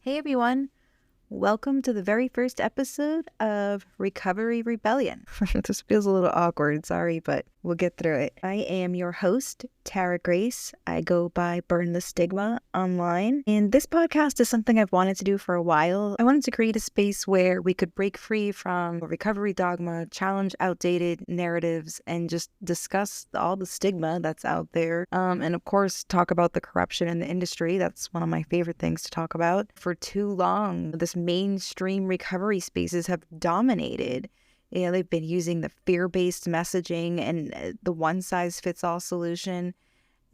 Hey everyone, welcome to the very first episode of Recovery Rebellion. This feels a little awkward, sorry, but we'll get through it. I am your host, Tara Grace. I go by Burn the Stigma online, and this podcast is something I've wanted to do for a while. I wanted to create a space where we could break free from recovery dogma, challenge outdated narratives, and just discuss all the stigma that's out there. And of course, talk about the corruption in the industry. That's one of my favorite things to talk about. For too long, this mainstream recovery spaces have dominated. They've been using the fear-based messaging and the one-size-fits-all solution.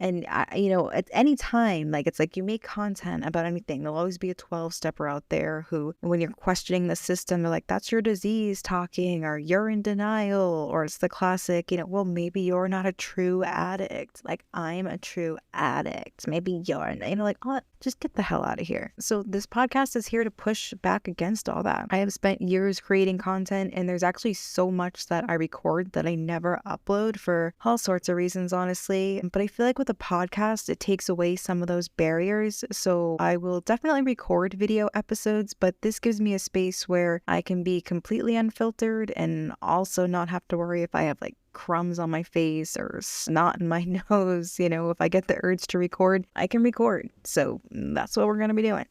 And, at any time, it's like you make content about anything, there'll always be a 12-stepper out there who, when you're questioning the system, they're like, that's your disease talking, or you're in denial, or it's the classic, well, maybe you're not a true addict. Like, I'm a true addict. Maybe you're, oh, just get the hell out of here. So this podcast is here to push back against all that. I have spent years creating content, and there's actually so much that I record that I never upload for all sorts of reasons, honestly. But I feel like with a podcast, it takes away some of those barriers. So I will definitely record video episodes, but this gives me a space where I can be completely unfiltered and also not have to worry if I have crumbs on my face or snot in my nose. If I get the urge to record, I can record. So that's what we're going to be doing.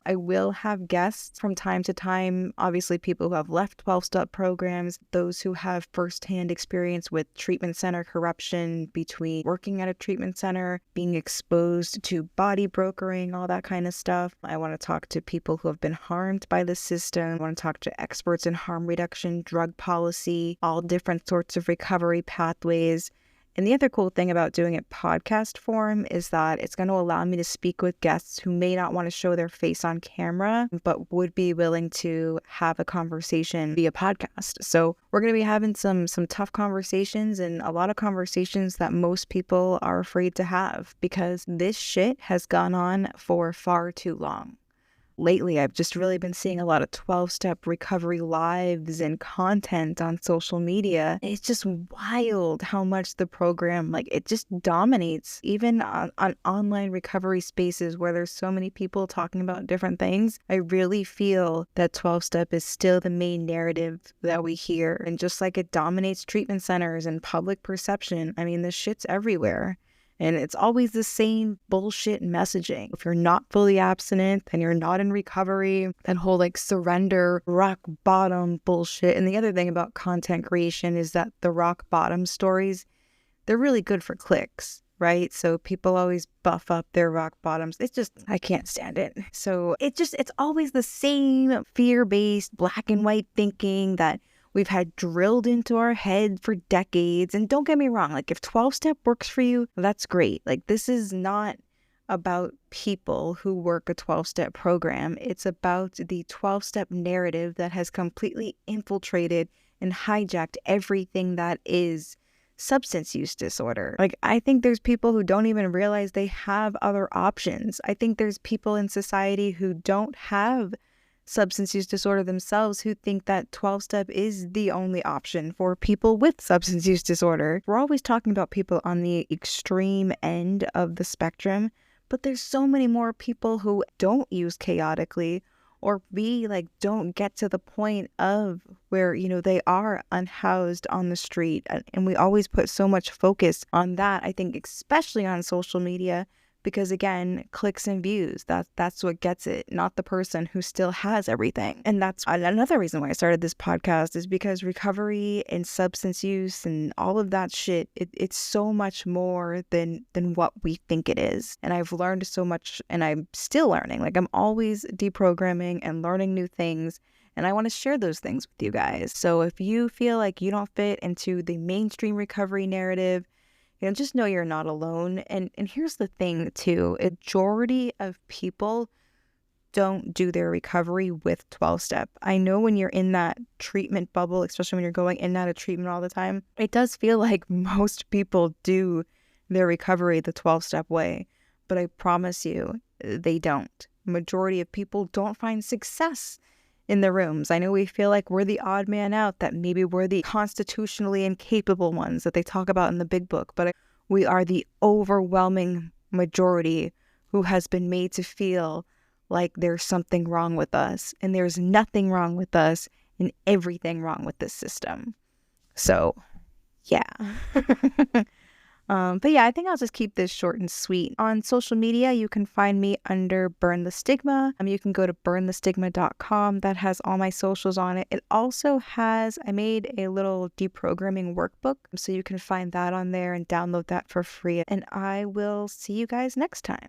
I will have guests from time to time, obviously people who have left 12-step programs, those who have firsthand experience with treatment center corruption, between working at a treatment center, being exposed to body brokering, all that kind of stuff. I want to talk to people who have been harmed by the system. I want to talk to experts in harm reduction, drug policy, all different sorts of recovery pathways. And the other cool thing about doing it podcast form is that it's going to allow me to speak with guests who may not want to show their face on camera, but would be willing to have a conversation via podcast. So we're going to be having some tough conversations, and a lot of conversations that most people are afraid to have because this shit has gone on for far too long. Lately, I've just really been seeing a lot of 12-step recovery lives and content on social media. It's just wild how much the program, it just dominates, even on online recovery spaces where there's so many people talking about different things. I really feel that 12-step is still the main narrative that we hear. And just like it dominates treatment centers and public perception, this shit's everywhere. And it's always the same bullshit messaging. If you're not fully abstinent, then you're not in recovery. That whole surrender, rock bottom bullshit. And the other thing about content creation is that the rock bottom stories, they're really good for clicks, right? So people always buff up their rock bottoms. It's just, I can't stand it. So it's always the same fear-based black and white thinking that we've had drilled into our head for decades. And don't get me wrong, if 12-step works for you, that's great. This is not about people who work a 12-step program. It's about the 12-step narrative that has completely infiltrated and hijacked everything that is substance use disorder. I think there's people who don't even realize they have other options. I think there's people in society who don't have substance use disorder themselves who think that 12-step is the only option for people with substance use disorder. We're always talking about people on the extreme end of the spectrum, but there's so many more people who don't use chaotically, or don't get to the point of where, they are unhoused on the street. And we always put so much focus on that, I think, especially on social media, because again, clicks and views, that's what gets it, not the person who still has everything. And that's another reason why I started this podcast, is because recovery and substance use and all of that shit, it's so much more than what we think it is. And I've learned so much, and I'm still learning. I'm always deprogramming and learning new things. And I want to share those things with you guys. So if you feel like you don't fit into the mainstream recovery narrative, just know you're not alone. And here's the thing too, a majority of people don't do their recovery with 12-step. I know when you're in that treatment bubble, especially when you're going in and out of treatment all the time, it does feel like most people do their recovery the 12-step way. But I promise you, they don't. Majority of people don't find success in the rooms. I know we feel like we're the odd man out, that maybe we're the constitutionally incapable ones that they talk about in the big book, but we are the overwhelming majority who has been made to feel like there's something wrong with us, and there's nothing wrong with us and everything wrong with this system. So, yeah. But yeah, I think I'll just keep this short and sweet. On social media, you can find me under Burn the Stigma. You can go to burnthestigma.com. That has all my socials on it. It also has, I made a little deprogramming workbook, so you can find that on there and download that for free. And I will see you guys next time.